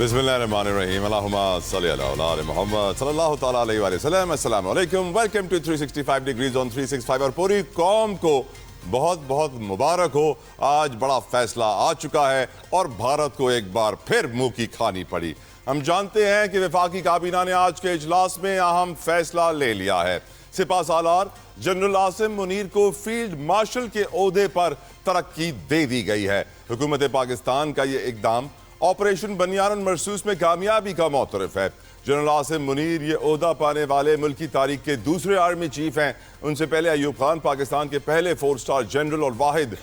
बिस्मिल्लाहिर्रहमानिर्रहीम अल्लाहुम्मा सल्ली अला मुहम्मद सल्लल्लाहु तआला अलैहि वसल्लम। अस्सलाम वालेकुम, वेलकम टू 365 डिग्रीज ऑन 365। और पूरी कौम को बहुत बहुत मुबारक हो। आज बड़ा फैसला आ चुका है और भारत को एक बार फिर मुंह की खानी पड़ी। हम जानते हैं कि वफाकी काबीना ने आज के इजलास में अहम फैसला ले लिया है। सिपा सालार जनरल आसिम मुनीर को फील्ड मार्शल के ओहदे पर तरक्की दे दी गई है। हुकूमत पाकिस्तान का ये इकदाम ऑपरेशन बनियान मरसूस में कामयाबी का मोतरफ है। जनरल आसिम मुनीर ये ओहदा पाने वाले मुल्क की तारीख के दूसरे आर्मी चीफ हैं। उनसे पहले अयूब खान पाकिस्तान के पहले 4 स्टार जनरल और वाहिद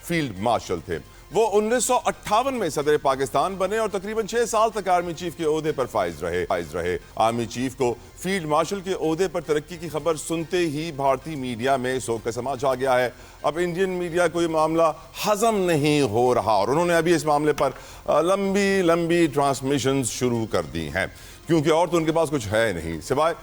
फील्ड मार्शल थे। वो 1958 में सदर पाकिस्तान बने और तकरीबन 6 साल तक आर्मी चीफ के ओहदे पर फाइज रहे। आर्मी चीफ को फील्ड मार्शल के ओहदे पर तरक्की की खबर सुनते ही भारतीय मीडिया में शोक का समा छा गया है। अब इंडियन मीडिया को ये मामला हजम नहीं हो रहा और उन्होंने अभी इस मामले पर लंबी लंबी ट्रांसमिशन शुरू कर दी हैं, क्योंकि और तो उनके पास कुछ है नहीं सिवाय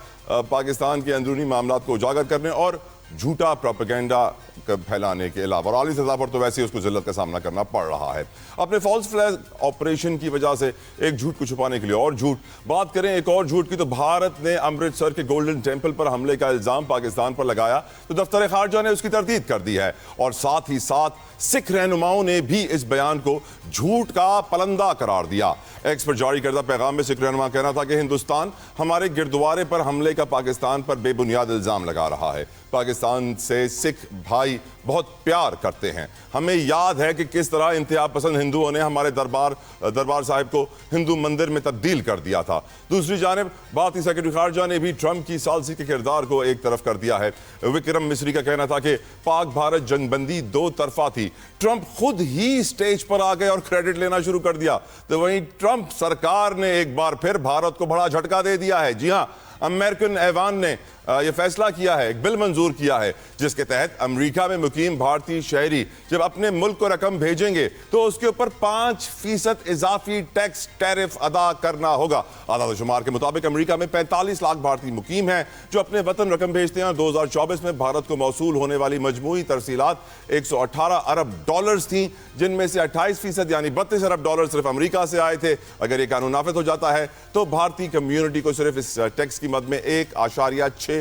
पाकिस्तान के अंदरूनी मामला को उजागर करने और झूठा प्रोपेगेंडा फैलाने के अलावा। और आली सतह पर तो वैसे ही उसको जिल्लत का सामना करना पड़ रहा है। अपने फॉल्स फ्लैग ऑपरेशन की वजह से एक झूठ को छुपाने के लिए और झूठ। बात करें एक और झूठ की तो भारत ने अमृतसर के गोल्डन टेम्पल पर हमले का इल्जाम पाकिस्तान पर लगाया तो दफ्तर खारजा ने उसकी तरदीद कर दी है। और साथ ही साथ सिख रहनुमाओं ने भी इस बयान को झूठ का पलंदा करार दिया। एक्स पर जारी करदा पैगाम में सिख रहनुमा कहना था कि हिंदुस्तान हमारे गुरुद्वारे पर हमले का पाकिस्तान पर बेबुनियाद इल्जाम लगा रहा है। पाकिस्तान से सिख भाई बहुत प्यार करते हैं। हमें याद है कि किस तरह इंतहा पसंद हिंदुओं ने हमारे दरबार साहिब को हिंदू मंदिर में तब्दील कर दिया था। दूसरी जानिब भारतीय सेक्रेटरी खारजा ने भी ट्रंप की सालसी के किरदार को एक तरफ कर दिया है। विक्रम मिस्री का कहना था कि पाक भारत जंगबंदी 2 तरफा थी। ट्रंप खुद ही स्टेज पर आ गए और क्रेडिट लेना शुरू कर दिया। तो वहीं ट्रंप सरकार ने एक बार फिर भारत को बड़ा झटका दे दिया है। जी हां, अमेरिकन ऐवान ने यह फैसला किया है, एक बिल मंजूर किया है जिसके तहत अमेरिका में मुकीम भारतीय शहरी जब अपने मुल्क को रकम भेजेंगे तो उसके ऊपर 5% इजाफी टैक्स टैरिफ अदा करना होगा। आदाद-ओ-शुमार के मुताबिक अमेरिका में 45 लाख भारतीय मुकीम हैं जो अपने वतन रकम भेजते हैं। 2024 में भारत को मौसूल होने वाली मजमूई तरसीलात 118 अरब डॉलर्स थी, जिनमें से 28% यानी 32 अरब डॉलर सिर्फ अमेरिका से आए थे। अगर ये कानून नाफिज हो जाता है तो भारतीय कम्युनिटी को सिर्फ इस टैक्स की मद में 1.6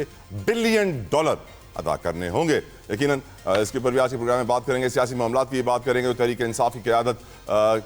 बिलियन डॉलर अदा करने होंगे। यकीनन इसके ऊपर भी आज के प्रोग्राम में बात करेंगे। सियासी मामलात की बात करेंगे। तहरीक इंसाफ की क़यादत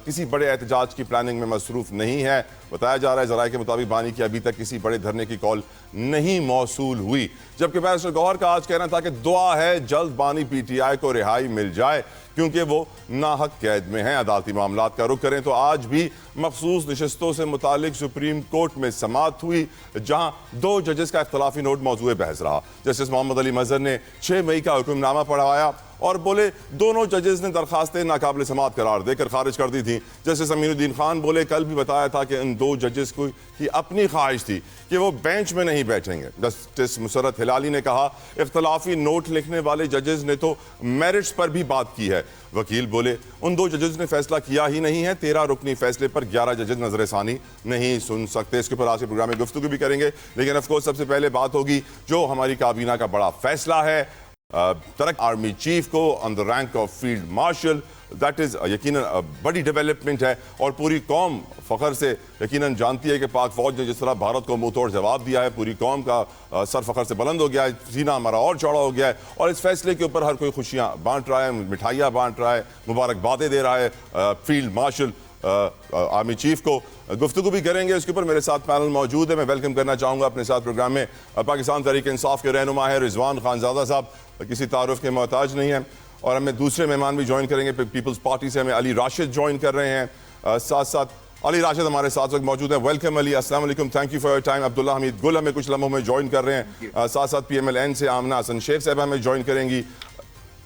किसी बड़े एहतजाज की प्लानिंग में मसरूफ नहीं है। बताया जा रहा है ज़राए के मुताबिक बानी की अभी तक किसी बड़े धरने की कॉल नहीं मौसूल हुई। जबकि बैरिस्टर गौहर का आज कहना था कि दुआ है जल्द बानी PTI को रिहाई मिल जाए क्योंकि वो नाहक कैद में हैं। अदालती मामलात का रुख करें तो आज भी मखसूस नशस्तों से मुतालिक सुप्रीम कोर्ट में समाअत हुई, जहां 2 जजेस का इख्तलाफी नोट मौजूद बहस रहा। जस्टिस मोहम्मद अली मजहर ने 6 मई का हुक्मनामा पढ़वाया और बोले दोनों जजेस ने दरखास्तें नाकाबिल समाअत करार देकर खारिज कर दी थी। जस्टिस अमीनुद्दीन खान बोले कल भी बताया था कि इन 2 जजेस की अपनी ख्वाहिश थी कि वो बेंच में नहीं बैठेंगे। जस्टिस मुसर्रत हिलाली ने कहा इख्तलाफी नोट लिखने वाले जजेस ने तो मेरिट्स पर भी बात की है। वकील बोले उन 2 जजेस ने फैसला किया ही नहीं है। 13 रुकनी फैसले पर 11 जजेस नजरसानी नहीं सुन सकते। इसके ऊपर आज के प्रोग्राम में गुफ्तगू भी करेंगे, लेकिन ऑफकोर्स सबसे पहले बात होगी जो हमारी काबीना का बड़ा फैसला है तरक आर्मी चीफ को on the rank of field marshal. That is यकीनन बड़ी डेवलपमेंट है और पूरी कौम फ़ख्र से यकीनन जानती है कि पाक फ़ौज ने जिस तरह भारत को मुंह तोड़ जवाब दिया है, पूरी कौम का सर फ़ख्र से बुलंद हो गया है, सीना हमारा और चौड़ा हो गया है। और इस फैसले के ऊपर हर कोई खुशियाँ बांट रहा है, मिठाइयाँ बांट रहा है, मुबारकबादें दे रहा है फील्ड मार्शल आर्मी चीफ को। गुफ्तगू भी करेंगे। इसके ऊपर मेरे साथ पैनल मौजूद है। मैं वेलकम करना चाहूँगा अपने साथ प्रोग्राम में पाकिस्तान तहरीक इंसाफ के रहनुमा है रिजवान खानजादा साहब, किसी तारुफ के मोहताज नहीं है। और हमें दूसरे मेहमान भी ज्वाइन करेंगे पीपल्स पार्टी से, हमें अली राशिद ज्वाइन कर रहे हैं। साथ साथ अली राशिद हमारे साथ वक्त मौजूद है। वेलकम अली, अस्सलाम वालेकुम, thank you for your time. Abdullah Hamid गुल हमें कुछ लम्हों में ज्वाइन कर रहे हैं। साथ साथ PMLN से आमना हसन शेख साहबा हमें ज्वाइन करेंगी,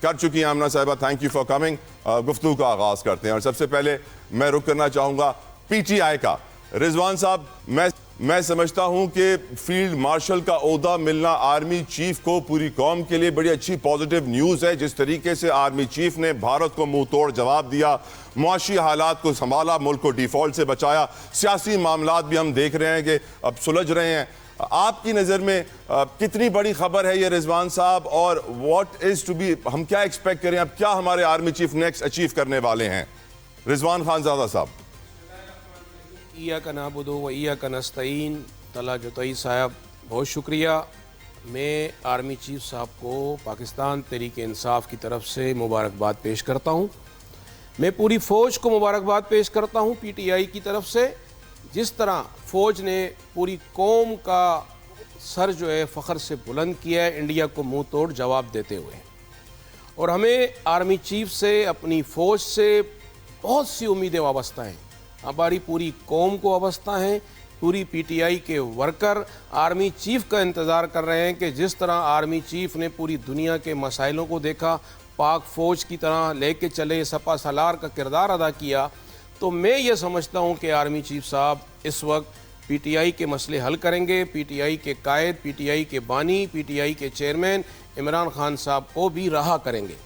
कर चुकी हैं आमना साहबा, थैंक यू फॉर कमिंग। गुफ्तगू का आगाज़ करते हैं और सबसे पहले मैं रुक करना चाहूँगा PTI का। रिजवान साहब, मैं समझता हूं कि फील्ड मार्शल का ओहदा मिलना आर्मी चीफ को पूरी कौम के लिए बड़ी अच्छी पॉजिटिव न्यूज़ है। जिस तरीके से आर्मी चीफ ने भारत को मुंह तोड़ जवाब दिया, मुआशी हालात को संभाला, मुल्क को डिफॉल्ट से बचाया, सियासी मामलात भी हम देख रहे हैं कि अब सुलझ रहे हैं। आपकी नज़र में कितनी बड़ी खबर है ये रिजवान साहब, और व्हाट इज़ टू बी, हम क्या एक्सपेक्ट करें, अब क्या हमारे आर्मी चीफ नेक्स्ट अचीव करने वाले हैं? रिजवान खानजादा साहब। इय्याका नअबुदु व इय्याका नस्तईन। तला जुतई साहब बहुत शुक्रिया। मैं आर्मी चीफ साहब को पाकिस्तान तहरीक इंसाफ की तरफ से मुबारकबाद पेश करता हूँ। मैं पूरी फ़ौज को मुबारकबाद पेश करता हूँ PTI की तरफ से। जिस तरह फ़ौज ने पूरी कौम का सर जो है फ़ख्र से बुलंद किया है इंडिया को मुंह तोड़ जवाब देते हुए, और हमें आर्मी चीफ से, अपनी फ़ौज से बहुत सी उम्मीदें वाबस्ता हैं। हमारी पूरी कौम को वाबस्ता हैं। पूरी PTI के वर्कर आर्मी चीफ का इंतज़ार कर रहे हैं कि जिस तरह आर्मी चीफ ने पूरी दुनिया के मसाइलों को देखा, पाक फ़ौज की तरह लेके चले, सपा सलार का किरदार अदा किया, तो मैं ये समझता हूँ कि आर्मी चीफ साहब इस वक्त PTI के मसले हल करेंगे। PTI के कायद, PTI के बानी, PTI के चेयरमैन इमरान खान साहब को भी रहा करेंगे।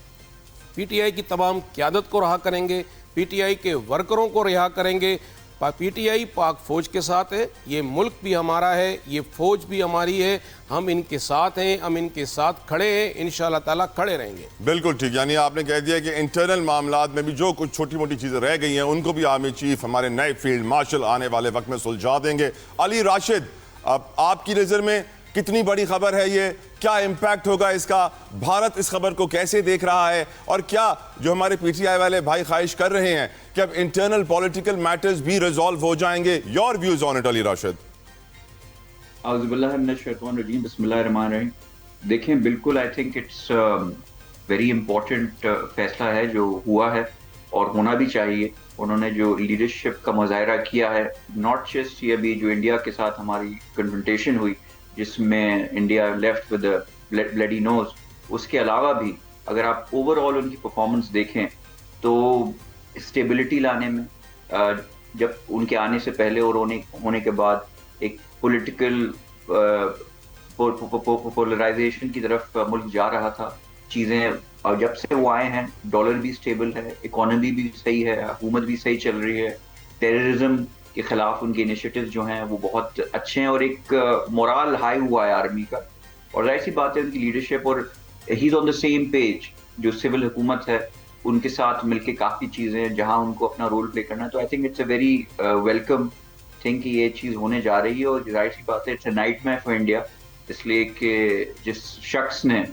PTI की तमाम क़यादत को रहा करेंगे। PTI के वर्करों को रिहा करेंगे। PTI पाक फ़ौज के साथ है। ये मुल्क भी हमारा है, ये फ़ौज भी हमारी है। हम इनके साथ हैं, हम इनके साथ खड़े हैं, इंशाअल्लाह ताला खड़े रहेंगे। बिल्कुल ठीक, यानी आपने कह दिया कि इंटरनल मामलात में भी जो कुछ छोटी मोटी चीज़ें रह गई हैं उनको भी आर्मी चीफ, हमारे नए फील्ड मार्शल आने वाले वक्त में सुलझा देंगे। अली राशिद, अब आपकी नज़र में कितनी बड़ी खबर है ये? क्या इम्पैक्ट होगा इसका? भारत इस खबर को कैसे देख रहा है? और क्या जो हमारे PTI वाले भाई ख्वाहिश कर रहे हैं कि अब इंटरनल पॉलिटिकल मैटर्स भी रिजॉल्व हो जाएंगे? Your views on it Ali Rashid. बिस्मिल्लाहिर्रहमानिर्रहीम। देखें, बिल्कुल आई थिंक इट्स वेरी इंपॉर्टेंट फैसला है जो हुआ है और होना भी चाहिए। उन्होंने जो लीडरशिप का मुजाहरा किया है, नॉट जस्ट ये अभी जो इंडिया के साथ हमारी कन्फ्रंटेशन हुई जिसमें India left with bloody nose, उसके अलावा भी अगर आप ओवरऑल उनकी परफॉर्मेंस देखें तो स्टेबिलिटी लाने में, जब उनके आने से पहले और होने के बाद एक पॉलिटिकल पोलराइजेशन की तरफ मुल्क जा रहा था। चीज़ें और जब से वो आए हैं, डॉलर भी स्टेबल है, इकोनॉमी भी सही है, हुकूमत भी सही चल रही है, टेररिज्म के खिलाफ उनके इनिशिएटिव्स जो हैं वो बहुत अच्छे हैं और एक मोरल हाई हुआ है आर्मी का। और जाहिर सी बात है उनकी लीडरशिप, और he is on the same page जो सिविल हुकूमत है उनके साथ मिलके काफ़ी चीज़ें जहां उनको अपना रोल प्ले करना है। तो I think it's a very welcome thing कि ये चीज़ होने जा रही है। और जाहिर सी बात है it's a nightmare for India, इसलिए कि जिस शख्स ने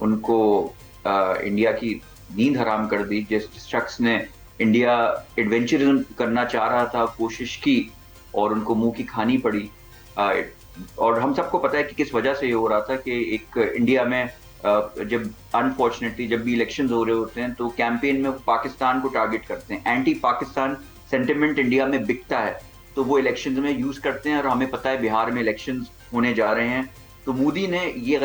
उनको इंडिया की नींद हराम कर दी, जिस शख्स ने इंडिया एडवेंचरिज्म करना चाह रहा था, कोशिश की और उनको मुंह की खानी पड़ी। और हम सबको पता है कि किस वजह से ये हो रहा था कि एक इंडिया में जब अनफॉर्चुनेटली जब भी इलेक्शंस हो रहे होते हैं तो कैंपेन में वो पाकिस्तान को टारगेट करते हैं। एंटी पाकिस्तान सेंटिमेंट इंडिया में बिकता है तो वो इलेक्शंस में यूज करते हैं। और हमें पता है बिहार में इलेक्शंस होने जा रहे हैं, तो मोदी ने ये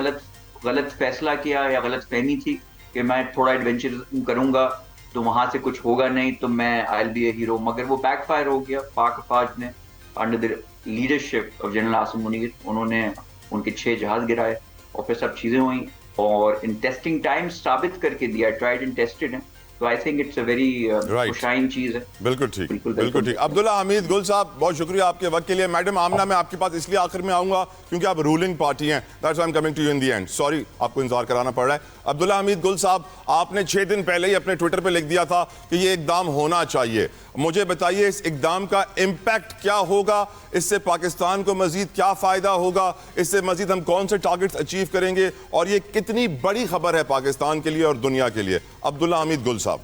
गलत फैसला किया या गलत फहमी थी कि मैं थोड़ा एडवेंचर करूंगा तो वहां से कुछ होगा नहीं, तो मैं I will be A hero. मगर वो बैकफायर हो गया। पाक फौज ने under the leadership of general Asim Munir, उन्होंने उनके 6 जहाज गिराए और फिर सब चीजें हुई और इन टेस्टिंग टाइम साबित करके दिया, ट्राइड एंड टेस्टेड है। तो I think it's a very खुशाइन चीज है। बिल्कुल ठीक, बिल्कुल ठीक। अब्दुल्ला हमीद गुल साहब, बहुत शुक्रिया आपके वक्त के लिए। मैडम आमना, मैं आपके पास इसलिए आखिर में आऊंगा क्योंकि आप रूलिंग पार्टी हैं, that's why I am coming to you in the end. Sorry आपको इंतजार कराना पड़ रहा है। अब्दुल्ला हमीद गुल साहब, आपने 6 दिन पहले ही अपने ट्विटर पे लिख दिया था कि ये इकदाम होना चाहिए। मुझे बताइए इस इकदाम का इम्पैक्ट क्या होगा? इससे पाकिस्तान को मजीद क्या फ़ायदा होगा? इससे मजीद हम कौन से टारगेट्स अचीव करेंगे? और ये कितनी बड़ी खबर है पाकिस्तान के लिए और दुनिया के लिए? अब्दुल्ला हमीद गुल साहब।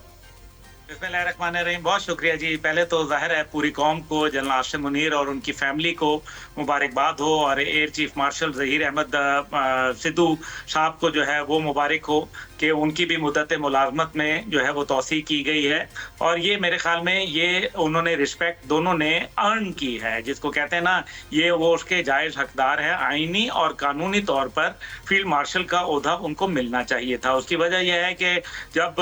बिस्मिल्लाहिर्रहमानिर्रहीम। बहुत शुक्रिया जी। पहले तो जाहिर है पूरी कौम को, जनरल आसिम मुनीर और उनकी फैमिली को मुबारकबाद हो, और air chief marshal Zaheer Ahmed Sidhu साहब को जो है वो मुबारक हो कि उनकी भी मुद्दत मुलाजमत में जो है वो तौसी की गई है। और ये मेरे ख्याल में ये उन्होंने रिस्पेक्ट दोनों ने अर्न की है, जिसको कहते हैं ना, ये वो उसके जायज़ हकदार है। आईनी और कानूनी तौर पर फील्ड मार्शल का ओहदा उनको मिलना चाहिए था। उसकी वजह यह है कि जब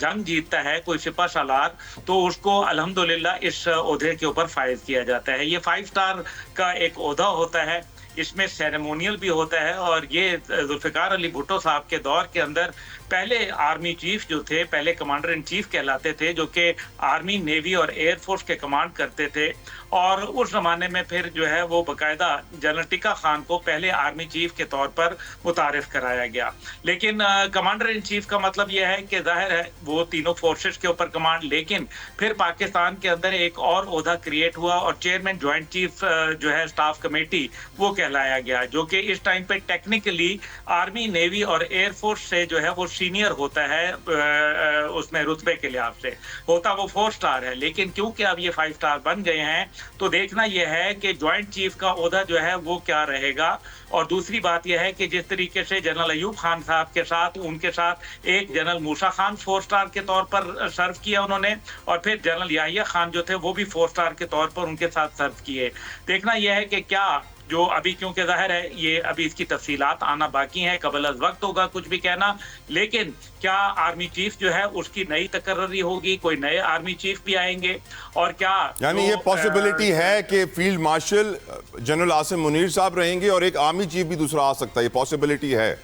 जंग जीतता है कोई सिपा सालार तो उसको अल्हम्दुलिल्लाह इस ओहदे के ऊपर फायज किया जाता है। ये 5 स्टार का एक ओहदा होता है, इसमें सेरेमोनियल भी होता है। और ये जुल्फ़िकार अली भुट्टो साहब के दौर के अंदर पहले आर्मी चीफ जो थे, पहले कमांडर इन चीफ कहलाते थे, जो कि आर्मी, नेवी और एयरफोर्स के कमांड करते थे। और उस जमाने में फिर जो है वो बाकायदा जनरल टिक्का खान को पहले आर्मी चीफ के तौर पर मुतारिफ कराया गया। लेकिन कमांडर इन चीफ का मतलब यह है कि जाहिर है वो तीनों फोर्सेस के ऊपर कमांड, लेकिन फिर पाकिस्तान के अंदर एक और ओहदा क्रिएट हुआ और चेयरमैन ज्वाइंट चीफ जो है स्टाफ कमेटी वो कहलाया गया, जो कि इस टाइम पे टेक्निकली आर्मी, नेवी और एयरफोर्स से जो है वो सीनियर होता है, उसमें रुतबे के लिहाज से होता वो 4 स्टार है। लेकिन क्योंकि अब ये 5 स्टार बन गए हैं तो देखना यह है कि ज्वाइंट चीफ का ओहदा जो है वो क्या रहेगा। और दूसरी बात यह है कि जिस तरीके से जनरल अयूब खान साहब के साथ, उनके साथ एक जनरल मूसा खान 4 स्टार के तौर पर सर्व किया उन्होंने, और फिर जनरल याहिया खान जो थे वो भी 4 स्टार के तौर पर उनके साथ सर्व किए। देखना यह है कि क्या जो अभी, क्योंकि जाहिर है ये अभी इसकी तफसीलात आना बाकी है, कबल अज वक्त होगा कुछ भी कहना, लेकिन क्या आर्मी चीफ जो है उसकी नई तकर्री होगी, कोई नए आर्मी चीफ भी आएंगे, और क्या यानी ये पॉसिबिलिटी है कि field marshal general Asim Munir साहब रहेंगे और एक आर्मी चीफ भी दूसरा आ सकता है, ये पॉसिबिलिटी है?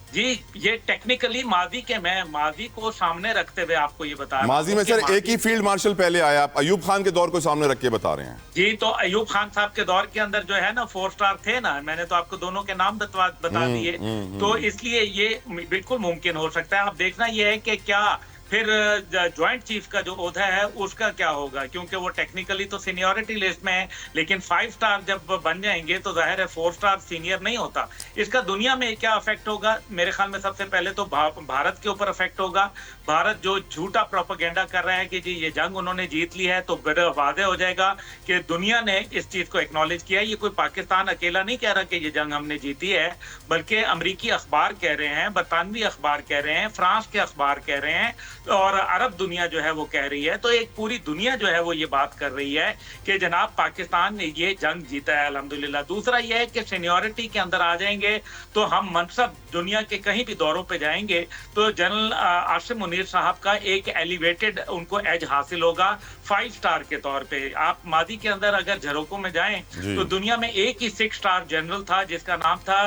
जी, ये टेक्निकली मैं माजी को सामने रखते हुए आपको ये बता रहा हूं। माजी में सर एक ही फील्ड मार्शल पहले आया, आप अयूब खान के दौर को सामने रख के बता रहे हैं? जी, तो अयूब खान साहब के दौर के अंदर जो है ना 4 स्टार थे ना, मैंने तो आपको दोनों के नाम बता दिए, तो इसलिए ये बिल्कुल मुमकिन हो सकता है। अब देखना ये है कि क्या फिर ज्वाइंट चीफ का जो ओहदा है उसका क्या होगा, क्योंकि वो टेक्निकली तो सीनियरिटी लिस्ट में है, लेकिन 5 स्टार जब बन जाएंगे तो जाहिर है 4 स्टार सीनियर नहीं होता। इसका दुनिया में क्या इफेक्ट होगा, मेरे ख्याल में सबसे पहले तो भारत के ऊपर इफेक्ट होगा। भारत जो झूठा प्रोपेगेंडा कर रहा है कि जी ये जंग उन्होंने जीत ली है, तो बड़ा वादे हो जाएगा कि दुनिया ने इस चीज को एक्नॉलेज किया है। ये कोई पाकिस्तान अकेला नहीं कह रहा कि ये जंग हमने जीती है, बल्कि अमरीकी अखबार कह रहे हैं, बरतानवी अखबार कह रहे हैं, फ्रांस के अखबार कह रहे हैं, और अरब दुनिया जो है वो कह रही है। तो एक पूरी दुनिया जो है वो ये बात कर रही है कि जनाब पाकिस्तान ने ये जंग जीता है अल्हम्दुलिल्लाह। दूसरा ये है कि सीनियरिटी के अंदर आ जाएंगे तो हम मनसब दुनिया के कहीं भी दौरों पे जाएंगे तो जनरल आसिम मुनीर साहब का एक एलिवेटेड उनको एज हासिल होगा 5 स्टार के तौर पे। आप मादी के अंदर अगर झरोकों में जाएं तो दुनिया में एक ही 6 स्टार जनरल था जिसका नाम था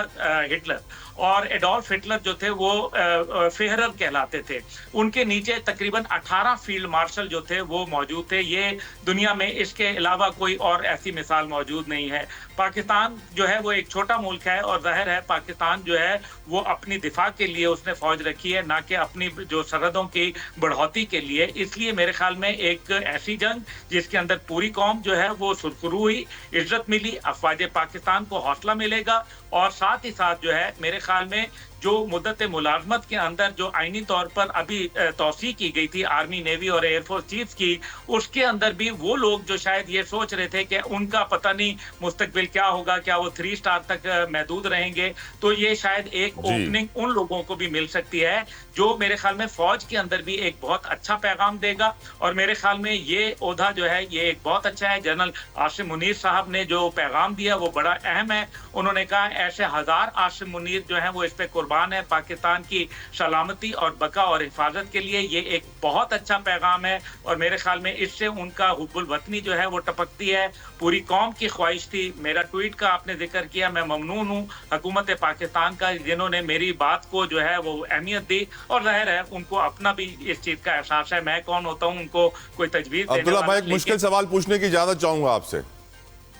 हिटलर, और एडोल्फ हिटलर जो थे वो फेहरर कहलाते थे। उनके नीचे तकरीबन 18 फील्ड मार्शल जो थे वो मौजूद थे। ये दुनिया में इसके अलावा कोई और ऐसी मिसाल मौजूद नहीं है। पाकिस्तान जो है वो एक छोटा मुल्क है और जाहिर है पाकिस्तान जो है वो अपनी दिफा के लिए उसने फौज रखी है, ना कि अपनी जो सरहदों की बढ़ोतरी के लिए। इसलिए मेरे ख्याल में एक ऐसी जंग जिसके अंदर पूरी कौम जो है वो सुरखरू हुई, इज्जत मिली, अफवाज पाकिस्तान को हौसला मिलेगा, और साथ ही साथ जो है मेरे ख्याल में जो मुद्दत मुलाजमत के अंदर जो आईनी तौर पर अभी तौसी की गई थी आर्मी, नेवी और एयरफोर्स चीफ की, उसके अंदर भी वो लोग जो शायद ये सोच रहे थे कि उनका पता नहीं मुस्तकबिल क्या होगा, क्या वो 3 स्टार तक महदूद रहेंगे, तो ये शायद एक ओपनिंग उन लोगों को भी मिल सकती है जो मेरे ख्याल में फौज के अंदर भी एक बहुत अच्छा पैगाम देगा। और मेरे ख्याल में ये ओहदा जो है ये एक बहुत अच्छा है। जनरल आसिम मुनीर साहब ने जो पैगाम दिया वो बड़ा अहम है। उन्होंने कहा ऐसे 1000 आसिम मुनीर जो है वो इस पे कुर्बान है पाकिस्तान की सलामती और बका और हिफाजत के लिए। ये एक बहुत अच्छा पैगाम है और मेरे ख्याल में इससे उनका हुब्बुल वतनी जो है वो टपकती है। पूरी कौम की ख्वाहिश थी। मेरा ट्वीट का आपने जिक्र किया, मैं ममनून हूँ हुकूमत पाकिस्तान का जिन्होंने मेरी बात को जो है वो अहमियत दी, और जाहिर है उनको अपना भी इस चीज का एहसास है। मैं कौन होता हूँ उनको कोई तजवीज देने वाला। अब्दुल्ला भाई, एक मुश्किल सवाल पूछने की इजाजत चाहूंगा आपसे।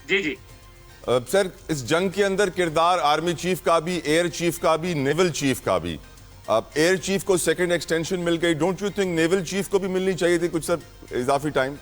जी जी सर, इस जंग के अंदर किरदार आर्मी चीफ का भी, एयर चीफ का भी, नेवल चीफ का भी। अब एयर चीफ को सेकंड एक्सटेंशन मिल गई, don't you think naval chief को भी मिलनी चाहिए थी कुछ सर इजाफी टाइम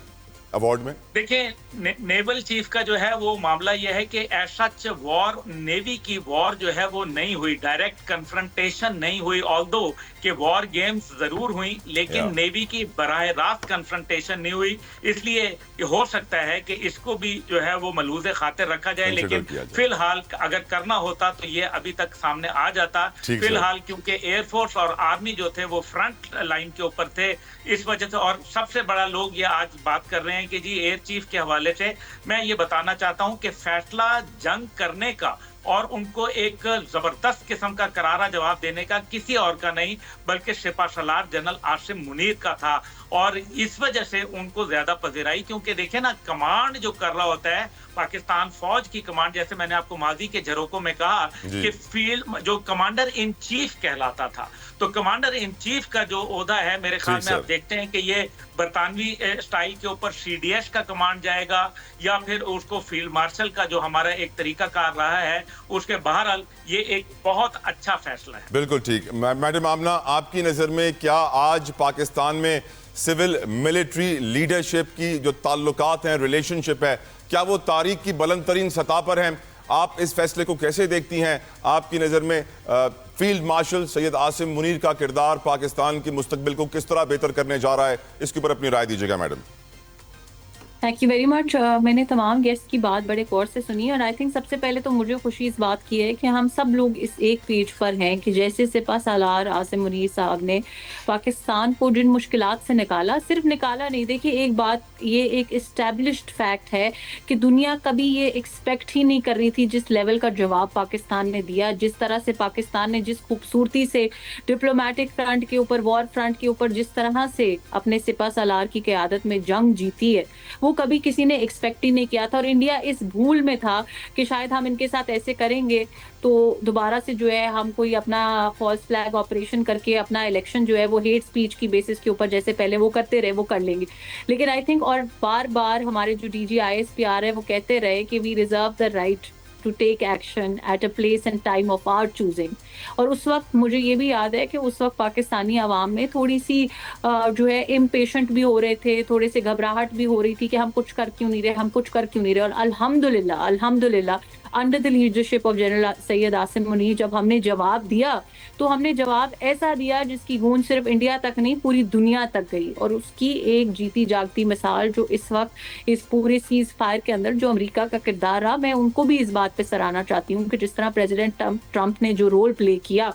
अवार्ड में? देखिए, नेवल चीफ का जो है वो मामला यह है कि ऐसा वॉर, नेवी की वॉर जो है वो नहीं हुई, डायरेक्ट कन्फ्रंटेशन नहीं हुई। ऑल्दो कि वॉर गेम्स जरूर हुई, लेकिन नेवी की बराह रास्त कन्फ्रंटेशन नहीं हुई। इसलिए हो सकता है कि इसको भी जो है वो मलूज़े खातिर रखा जाए, लेकिन फिलहाल अगर करना होता तो ये अभी तक सामने आ जाता। फिलहाल क्योंकि एयरफोर्स और आर्मी जो थे वो फ्रंट लाइन के ऊपर थे, इस वजह से। और सबसे बड़ा लोग ये आज बात कर रहे हैं कि जी एयर चीफ के हवाले से मैं ये बताना चाहता हूं कि फैसला जंग करने का और उनको एक जबरदस्त किस्म का करारा जवाब देने का किसी और का नहीं बल्कि सिपा सलार जनरल आसिम मुनीर का था। और इस वजह से उनको ज्यादा पजीराई, क्योंकि देखिए ना, कमांड जो कर रहा होता है पाकिस्तान फौज की कमांड, जैसे मैंने आपको माजी के झरोकों में कहा कि फील्ड जो कमांडर इन चीफ कहलाता था, तो कमांडर इन चीफ का जो ओहदा है मेरे ख्याल में आप देखते हैं कि ये बरतानवी स्टाइल के ऊपर सीडीएस का कमांड जाएगा या फिर उसको फील्ड मार्शल का जो हमारा एक तरीका कार रहा है उसके। बहरहाल ये एक बहुत अच्छा फैसला है। बिल्कुल ठीक। मैडम आमना, आपकी नजर में क्या आज पाकिस्तान में सिविल मिलिट्री लीडरशिप की जो ताल्लुकात हैं, रिलेशनशिप है, क्या वो तारीख की बुलंद तरीन सतह पर हैं? आप इस फैसले को कैसे देखती हैं? आपकी नज़र में फील्ड मार्शल सैयद आसिम मुनीर का किरदार पाकिस्तान की मुस्तकबिल को किस तरह बेहतर करने जा रहा है, इसके ऊपर अपनी राय दीजिएगा madam. Thank you very much. मैंने तमाम गेस्ट की बात बड़े गौर से सुनी और आई थिंक सबसे पहले तो मुझे खुशी इस बात की है कि हम सब लोग इस एक पेज पर हैं कि जैसे सिपा सालार आसिम मुनीर साहब ने पाकिस्तान को जिन मुश्किलात से निकाला, सिर्फ निकाला नहीं, देखिए एक बात, ये एक इस्टेब्लिश्ड फैक्ट है कि दुनिया कभी ये एक्सपेक्ट ही नहीं कर रही थी जिस लेवल का जवाब पाकिस्तान ने दिया, जिस तरह से पाकिस्तान ने जिस खूबसूरती से डिप्लोमेटिक फ्रंट के ऊपर, वॉर फ्रंट के ऊपर जिस तरह से अपने सिपा सालार की क़यादत में जंग जीती है, वो कभी किसी ने एक्सपेक्ट ही नहीं किया था। और इंडिया इस भूल में था कि शायद हम इनके साथ ऐसे करेंगे तो दोबारा से जो है हम कोई अपना फॉल्स फ्लैग ऑपरेशन करके अपना इलेक्शन जो है वो हेट स्पीच की बेसिस के ऊपर जैसे पहले वो करते रहे वो कर लेंगे। लेकिन आई थिंक, और बार बार हमारे जो DG ISPR है वो कहते रहे कि we reserve the right to take action at a place and time of our choosing. और उस वक्त मुझे ये भी याद है कि उस वक्त पाकिस्तानी आवाम में थोड़ी सी जो है इम्पेशेंट भी हो रहे थे, थोड़े से घबराहट भी हो रही थी कि हम कुछ कर क्यों नहीं रहे, हम कुछ कर क्यों नहीं रहे। और अल्हम्दुलिल्लाह under the leadership of general Syed Asim Munir जब हमने जवाब दिया तो हमने जवाब ऐसा दिया जिसकी गूंज सिर्फ इंडिया तक नहीं पूरी दुनिया तक गई। और उसकी एक जीती जागती मिसाल जो इस वक्त इस पूरे सीज फायर के अंदर जो अमेरिका का किरदार रहा, मैं उनको भी इस बात पे सराहना चाहती हूँ कि जिस तरह प्रेसिडेंट ट्रंप ने जो रोल प्ले किया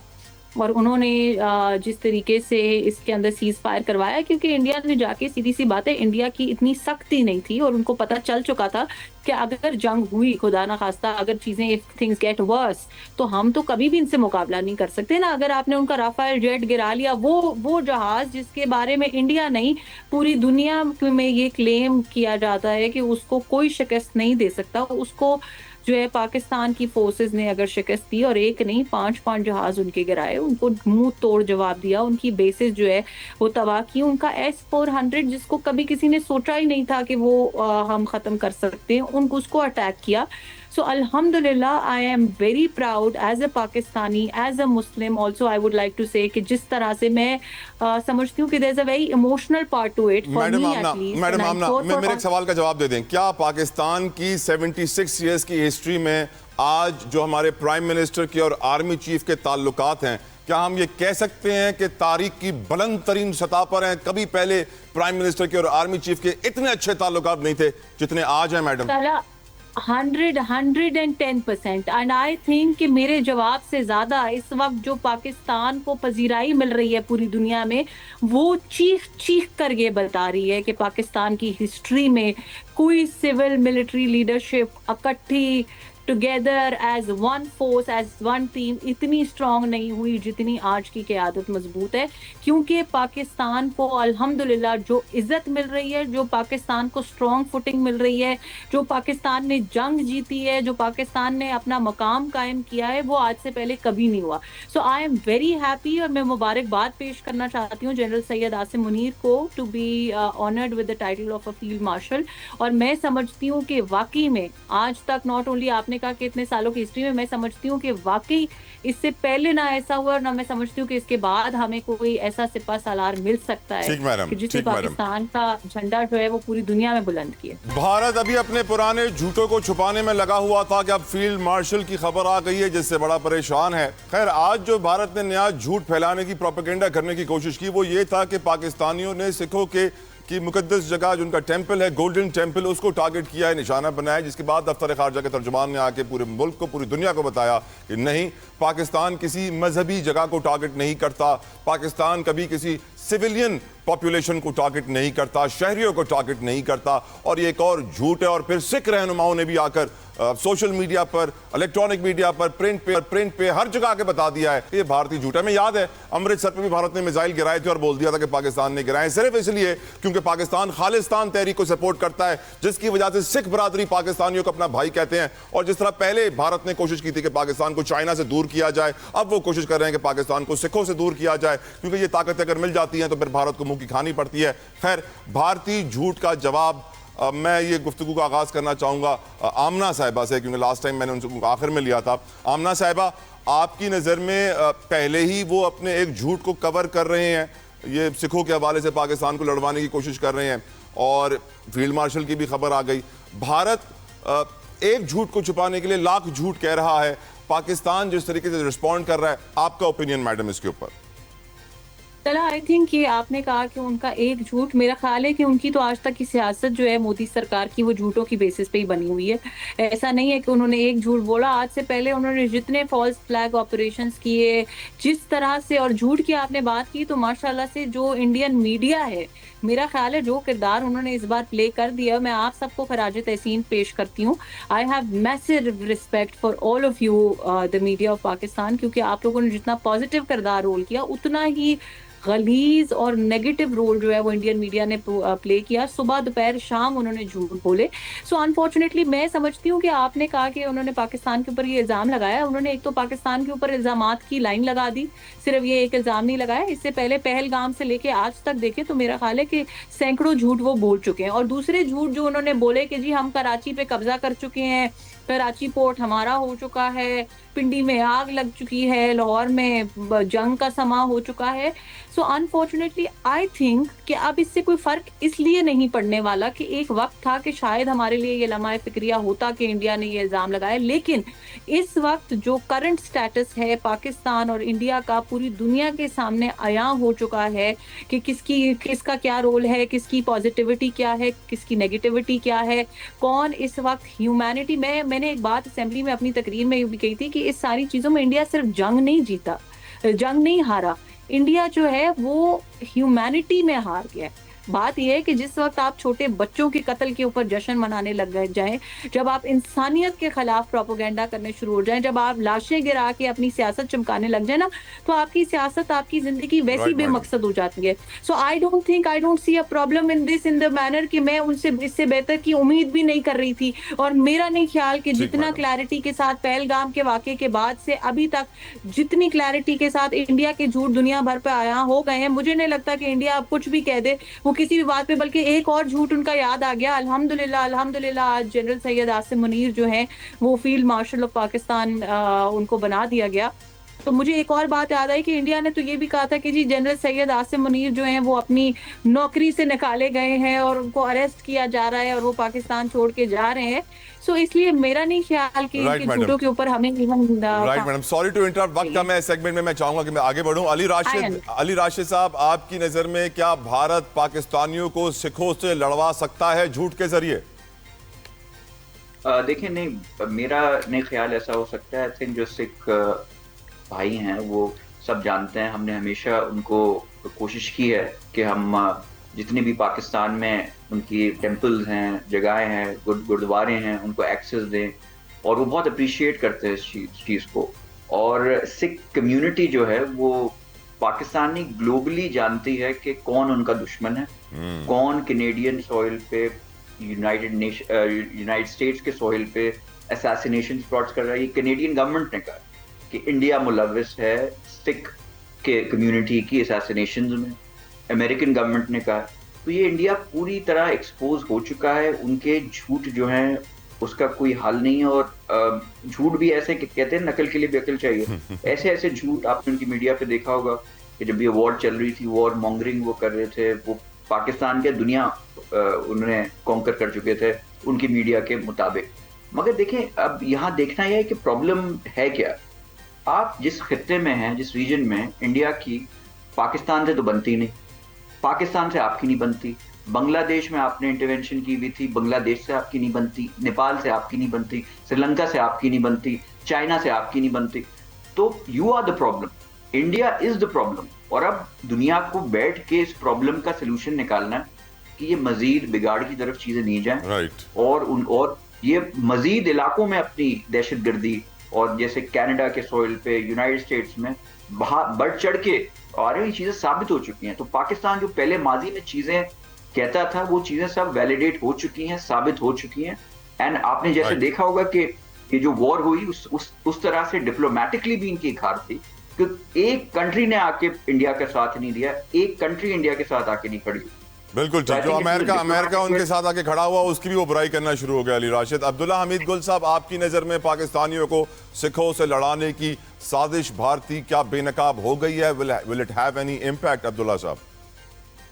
और उन्होंने जिस तरीके से इसके अंदर सीज फायर करवाया, क्योंकि इंडिया ने जाके, सीधी सी बात है, इंडिया की इतनी सख्ती नहीं थी और उनको पता चल चुका था कि अगर जंग हुई, खुदा ना खास्ता अगर चीजें, इफ थिंग्स गेट वर्स, तो हम तो कभी भी इनसे मुकाबला नहीं कर सकते ना। अगर आपने उनका राफेल जेट गिरा लिया, वो जहाज जिसके बारे में इंडिया नहीं पूरी दुनिया में ये क्लेम किया जाता है कि उसको कोई शिकस्त नहीं दे सकता, उसको जो है पाकिस्तान की फोर्सेस ने अगर शिकस्त दी और एक नहीं 5 जहाज उनके गिराए, उनको मुंह तोड़ जवाब दिया, उनकी बेसिस जो है वो तबाह की, उनका S-400 जिसको कभी किसी ने सोचा ही नहीं था कि वो हम खत्म कर सकते हैं, उनको उसको अटैक किया। So Alhamdulillah, I am very proud as a Pakistani, as a Muslim. Also, I would like to say कि जिस तरह से मैं समझती हूँ कि there's a very emotional part to it for me at least. Madam Amna, मेरे एक सवाल का जवाब दे दें। क्या पाकिस्तान की 76 इयर्स की हिस्ट्री में आज जो हमारे प्राइम मिनिस्टर के और आर्मी चीफ के ताल्लुकात हैं, क्या हम ये कह सकते हैं कि तारीख की बुलंद तरीन सतह पर हैं? कभी पहले प्राइम मिनिस्टर के और आर्मी चीफ के इतने अच्छे ताल्लुकात नहीं थे जितने आज हैं मैडम। 110% एंड आई थिंक कि मेरे जवाब से ज्यादा इस वक्त जो पाकिस्तान को पजीराई मिल रही है पूरी दुनिया में, वो चीख कर ये बता रही है कि पाकिस्तान की हिस्ट्री में कोई सिविल मिलिट्री लीडरशिप इकट्ठी together as one force, as one team इतनी स्ट्रांग नहीं हुई जितनी आज की क़यादत मजबूत है। क्योंकि पाकिस्तान को अल्हम्दुलिल्लाह जो इज्जत मिल रही है, जो पाकिस्तान को स्ट्रांग फुटिंग मिल रही है, जो पाकिस्तान ने जंग जीती है, जो पाकिस्तान ने अपना मकाम कायम किया है, वो आज से पहले कभी नहीं हुआ। सो आई एम वेरी हैप्पी और मैं मुबारकबाद पेश करना चाहती हूँ जनरल सैयद आसिम मुनीर को to be honoured with the title of a field marshal. और मैं समझती हूँ कि वाकई में आज तक नॉट ओनली आपने कहा कि इतने सालों की हिस्ट्री में, मैं समझती हूँ कि वाकई इससे पहले ना ऐसा हुआ, ना मैं समझती हूँ कि इसके बाद हमें कोई ऐसा सिपा सालार मिल सकता है कि जिसने पाकिस्तान का झंडा जो है वो पूरी दुनिया में बुलंद किया। भारत अभी अपने पुराने झूठों को छुपाने में लगा हुआ था कि अब फील्ड मार्शल की खबर आ गई है जिससे बड़ा परेशान है। खैर, आज जो भारत ने नया झूठ फैलाने की, प्रोपेगेंडा करने की कोशिश की, वो ये था कि पाकिस्तानियों ने सिखों की मुकद्दस जगह जो उनका टेंपल है, गोल्डन टेंपल, उसको टारगेट किया है, निशाना बनाया, जिसके बाद दफ्तर खारजा के तर्जुमान ने आके पूरे मुल्क को, पूरी दुनिया को बताया कि नहीं, पाकिस्तान किसी मजहबी जगह को टारगेट नहीं करता, पाकिस्तान कभी किसी सिविलियन पॉपुलेशन को टारगेट नहीं करता, शहरियों को टारगेट नहीं करता। और ये एक और झूठ है। और फिर सिख रहनुमाओं ने भी आकर सोशल मीडिया पर, इलेक्ट्रॉनिक मीडिया पर, प्रिंट पे हर जगह आके बता दिया है ये भारतीय झूठ है। मैं याद है अमृतसर पे भी भारत ने मिसाइल गिराए थे और बोल दिया था कि पाकिस्तान ने गिराए, सिर्फ इसलिए क्योंकि पाकिस्तान खालिस्तान तहरीक को सपोर्ट करता है, जिसकी वजह से सिख बरादरी पाकिस्तानियों को अपना भाई कहते हैं। और जिस तरह पहले भारत ने कोशिश की थी कि पाकिस्तान को चाइना से दूर किया जाए, अब वो कोशिश कर रहे हैं कि पाकिस्तान को सिखों से दूर किया जाए, क्योंकि ये ताकतें अगर मिल जाती हैं तो फिर भारत को मुंह की खानी पड़ती है। खैर, भारतीय झूठ का जवाब मैं ये गुफ्तगू का आगाज़ करना चाहूँगा आमना साहिबा से, क्योंकि लास्ट टाइम मैंने उनसे आखिर में लिया था। आमना साहिबा, आपकी नज़र में पहले ही वो अपने एक झूठ को कवर कर रहे हैं, ये सिखों के हवाले से पाकिस्तान को लड़वाने की कोशिश कर रहे हैं, और फील्ड मार्शल की भी खबर आ गई। भारत एक झूठ को छुपाने के लिए लाख झूठ कह रहा है, पाकिस्तान जिस तरीके से रिस्पॉन्ड कर रहा है, आपका ओपिनियन मैडम इसके ऊपर? चला, आई थिंक ये आपने कहा कि उनका एक झूठ, मेरा ख्याल है कि उनकी तो आज तक की सियासत जो है मोदी सरकार की, वो झूठों की बेसिस पे ही बनी हुई है। ऐसा नहीं है कि उन्होंने एक झूठ बोला। आज से पहले उन्होंने जितने फॉल्स फ्लैग ऑपरेशंस किए, जिस तरह से, और झूठ की आपने बात की, तो माशाल्लाह से जो इंडियन मीडिया है, मेरा ख्याल है जो किरदार उन्होंने इस बार प्ले कर दिया, मैं आप सबको खराज तहसीन पेश करती हूँ। I have massive respect for all of you the media of Pakistan, क्योंकि आप लोगों ने जितना पॉजिटिव किरदार रोल किया, उतना ही गलीज और नेगेटिव रोल जो है वो इंडियन मीडिया ने प्ले किया। सुबह दोपहर शाम उन्होंने झूठ बोले। सो अनफॉर्चुनेटली मैं समझती हूँ कि आपने कहा कि उन्होंने पाकिस्तान के ऊपर ये इल्ज़ाम लगाया, उन्होंने एक तो पाकिस्तान के ऊपर इल्ज़ामात की लाइन लगा दी, सिर्फ ये एक इल्ज़ाम नहीं लगाया, इससे पहले पहलगाम से लेके आज तक देखें तो मेरा ख्याल है कि सैकड़ों झूठ वो बोल चुके हैं। और दूसरे झूठ जो उन्होंने बोले कि जी हम कराची पे कब्जा कर चुके हैं, कराची पोर्ट हमारा हो चुका है, पिंडी में आग लग चुकी है, लाहौर में जंग का समा हो चुका है। सो अनफॉर्चुनेटली आई थिंक कि अब इससे कोई फर्क इसलिए नहीं पड़ने वाला कि एक वक्त था कि शायद हमारे लिए ये लम्हा फिक्रिया होता कि इंडिया ने ये इल्जाम लगाया, लेकिन इस वक्त जो करंट स्टेटस है पाकिस्तान और इंडिया का, पूरी दुनिया के सामने आया हो चुका है कि किसका क्या रोल है, किसकी पॉजिटिविटी क्या है, किसकी नेगेटिविटी क्या है, कौन इस वक्त ह्यूमैनिटी में। मैंने एक बात असेंबली में अपनी तकरीर में भी कही थी कि इस सारी चीजों में इंडिया सिर्फ जंग नहीं जीता, जंग नहीं हारा, इंडिया जो है वो ह्यूमैनिटी में हार गया है। बात यह है कि जिस वक्त आप छोटे बच्चों के कत्ल के ऊपर जश्न मनाने लग जाएं, जब आप इंसानियत के खिलाफ प्रोपोगेंडा करने शुरू हो जाएं, जब आप लाशें गिरा के अपनी सियासत चमकाने लग जाए ना, तो आपकी सियासत, आपकी जिंदगी वैसी बेमकसद हो जाती है। So I don't see a problem in this, in the manner कि मैं उनसे इससे बेहतर की उम्मीद भी नहीं कर रही थी। और मेरा नहीं ख्याल कि जितना क्लैरिटी के साथ पहलगाम के वाकये के बाद से अभी तक जितनी क्लैरिटी के साथ इंडिया के झूठ दुनिया भर पे आया हो गए हैं, मुझे नहीं लगता कि इंडिया अब कुछ भी कह दे किसी भी बात पे। बल्कि एक और झूठ उनका याद आ गया, अल्हम्दुलिल्लाह आज जनरल सैयद आसिम मुनीर जो हैं वो फील्ड मार्शल ऑफ पाकिस्तान उनको बना दिया गया। तो मुझे एक और बात याद आई कि इंडिया ने तो ये भी कहा था कि जी जनरल सैयद आसिम मुनीर जो हैं वो अपनी नौकरी से निकाले गए हैं और उनको अरेस्ट किया जा रहा है और वो पाकिस्तान छोड़ के जा रहे हैं। सो इसलिए मेरा नहीं ख्याल कि इनके झूठों के ऊपर हमें right madam, sorry to interrupt, वक्त का मैं इस सेगमेंट में मैं चाहूंगा कि मैं आगे बढ़ूं। अली राशिद साहब, आपकी नजर में क्या भारत पाकिस्तानियों को सिखों से लड़वा सकता है झूठ के जरिए? देखिए, नहीं, मेरा नहीं ख्याल ऐसा हो सकता है। आई थिंक जो सिख भाई हैं वो सब जानते हैं, हमने हमेशा उनको कोशिश की है कि हम जितने भी पाकिस्तान में उनकी टेम्पल्स हैं, जगहें हैं, गुरुद्वारे हैं, उनको एक्सेस दें, और वो बहुत अप्रिशिएट करते हैं इस चीज़ को। और सिख कम्युनिटी जो है वो पाकिस्तानी ग्लोबली जानती है कि कौन उनका दुश्मन है, कौन कैनेडियन सॉइल पे, यूनाइटेड स्टेट्स के सॉइल पे असैसिनेशन प्लॉट्स कर रहा है। ये कैनेडियन गवर्नमेंट ने कहा कि इंडिया मुलविस है सिख के कम्युनिटी की असैसिनेशन में, अमेरिकन गवर्नमेंट ने कहा। तो ये इंडिया पूरी तरह एक्सपोज हो चुका है, उनके झूठ जो हैं उसका कोई हल नहीं है। और झूठ भी ऐसे कहते हैं नकल के लिए भी अकल चाहिए, ऐसे ऐसे झूठ आपने उनकी मीडिया पे देखा होगा कि जब ये वॉर चल रही थी, वॉर मॉन्गरिंग वो कर रहे थे, वो पाकिस्तान के दुनिया उन्होंने कॉन्कर कर चुके थे उनकी मीडिया के मुताबिक। मगर देखें, अब यहाँ देखना यह है कि प्रॉब्लम है क्या। आप जिस खित्ते में हैं, जिस रीजन में, इंडिया की पाकिस्तान से तो बनती नहीं, पाकिस्तान से आपकी नहीं बनती, बांग्लादेश में आपने इंटरवेंशन की हुई थी, बांग्लादेश से आपकी नहीं बनती, नेपाल से आपकी नहीं बनती, श्रीलंका से आपकी नहीं बनती, चाइना से आपकी नहीं बनती। तो you are the problem, India is the problem. और अब दुनिया को बैठ के इस प्रॉब्लम का सोल्यूशन निकालना है कि ये मजीद बिगाड़ की तरफ चीजें नहीं जाएं, right. और ये मजीद इलाकों में अपनी दहशतगर्दी और जैसे कनाडा के सोइल पे, यूनाइटेड स्टेट्स में बढ़ चढ़ के और ये चीजें साबित हो चुकी हैं। तो पाकिस्तान जो पहले माजी में चीजें कहता था, वो चीजें सब वैलिडेट हो चुकी हैं, साबित हो चुकी हैं। एंड आपने जैसे देखा होगा कि ये जो वॉर हुई उस तरह से डिप्लोमेटिकली भी इनकी एक हार थी कि एक कंट्री ने आके इंडिया का साथ नहीं दिया, एक कंट्री इंडिया के साथ आके नहीं खड़ी। बिल्कुल ठीक। जो अमेरिका उनके साथ आके खड़ा हुआ, उसकी भी वो बुराई करना शुरू हो गया। अली राशिद, अब्दुल्ला हमीद गुल साहब, आपकी नजर में पाकिस्तानियों को सिखों से लड़ाने की साजिश भारतीय क्या बेनकाब हो गई है? Will it have any impact? Abdullah साहब,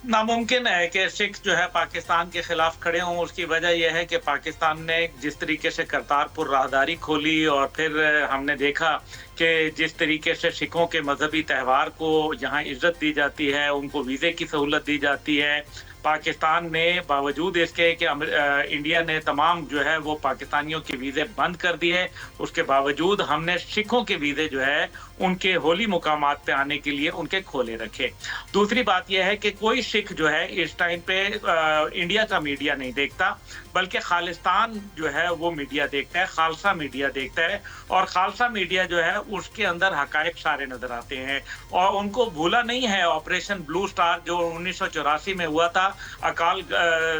नामुमकिन है कि सिख जो है पाकिस्तान के खिलाफ खड़े हों। उसकी वजह यह है कि पाकिस्तान ने जिस तरीके से करतारपुर राहदारी खोली और फिर हमने देखा कि जिस तरीके से सिखों के मजहबी त्यौहार को यहाँ इज्जत दी जाती है, उनको वीज़े की सहूलत दी जाती है। पाकिस्तान ने बावजूद इसके कि इंडिया ने तमाम जो है वो पाकिस्तानियों के वीज़े बंद कर दिए, उसके बावजूद हमने सिखों के वीज़े जो है उनके होली मुकामात पे आने के लिए उनके खोले रखे। दूसरी बात यह है कि कोई सिख जो है इस टाइम पे इंडिया का मीडिया नहीं देखता, बल्कि खालिस्तान जो है वो मीडिया देखता है, खालसा मीडिया देखता है। और खालसा मीडिया जो है उसके अंदर हकायक सारे नजर आते हैं। और उनको भूला नहीं है ऑपरेशन ब्लू स्टार जो 1984 में हुआ था अकाल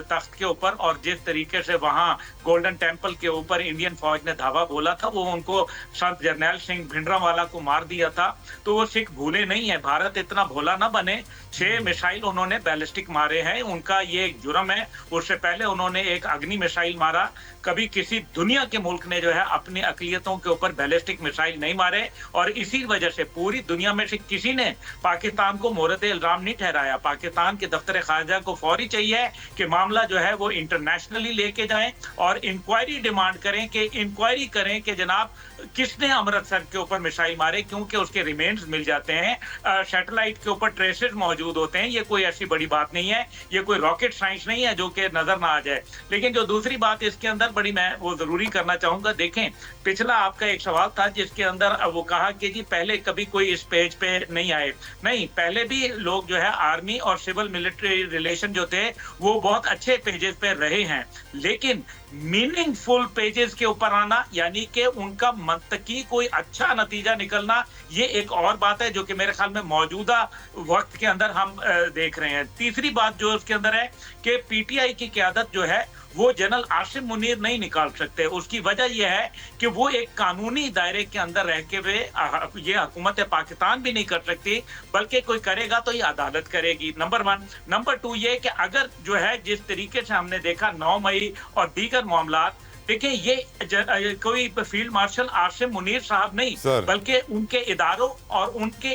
तख्त के ऊपर, और जिस तरीके से वहां गोल्डन टेम्पल के ऊपर इंडियन फौज ने धावा बोला था, वो उनको संत जरनैल सिंह भिंडरावाला को मार दिया था। तो वो सिख भूले नहीं है। भारत इतना भोला ना बने। 6 मिसाइल उन्होंने बैलिस्टिक मारे हैं, उनका ये एक जुर्म है। उससे पहले उन्होंने एक अग्नि मिसाइल मारा। कभी किसी दुनिया के मुल्क ने जो है अपनी अकलियतों के ऊपर बैलिस्टिक मिसाइल नहीं मारे, और इसी वजह से पूरी दुनिया में से किसी ने पाकिस्तान को मोरद इल्जाम नहीं ठहराया। पाकिस्तान के दफ्तर खारजा को फौरी चाहिए कि मामला जो है वो इंटरनेशनली लेके जाएं और इंक्वायरी डिमांड करें कि जनाब किसने अमृतसर के ऊपर मिसाइल मारे, क्योंकि उसके रिमेन्स मिल जाते हैं, सैटेलाइट के ऊपर ट्रेसेस मौजूद होते हैं। ये कोई ऐसी बड़ी बात नहीं है, ये कोई रॉकेट साइंस नहीं है जो कि नजर ना आ जाए। लेकिन जो दूसरी बात इसके अंदर बड़ी मैं वो जरूरी करना चाहूंगा, देखें पिछला आपका एक सवाल था जिसके अंदर वो कहा कि जी पहले कभी कोई इस पेज पे नहीं आए। नहीं, पहले भी लोग जो है आर्मी और सिविल मिलिट्री रिलेशन जो थे वो बहुत अच्छे पेजेस पे रहे हैं, लेकिन मीनिंगफुल पेजेस के ऊपर आना, यानी कि उनका मंतकी कोई अच्छा नतीजा निकलना, ये एक और बात है जो कि मेरे ख्याल में मौजूदा वक्त के अंदर हम देख रहे हैं। तीसरी बात जो उसके अंदर है कि पीटीआई की क़यादत जो है वो जनरल आसिम मुनीर नहीं निकाल सकते। उसकी वजह यह है कि वो एक कानूनी दायरे के अंदर रह के वे ये हुकूमत पाकिस्तान भी नहीं कर सकती, बल्कि कोई करेगा तो ये अदालत करेगी। नंबर 1। नंबर 2 ये कि अगर जो है जिस तरीके से हमने देखा 9 मई और दीगर मामलात, देखिए ये कोई फील्ड मार्शल आसिम मुनीर साहब नहीं, बल्कि उनके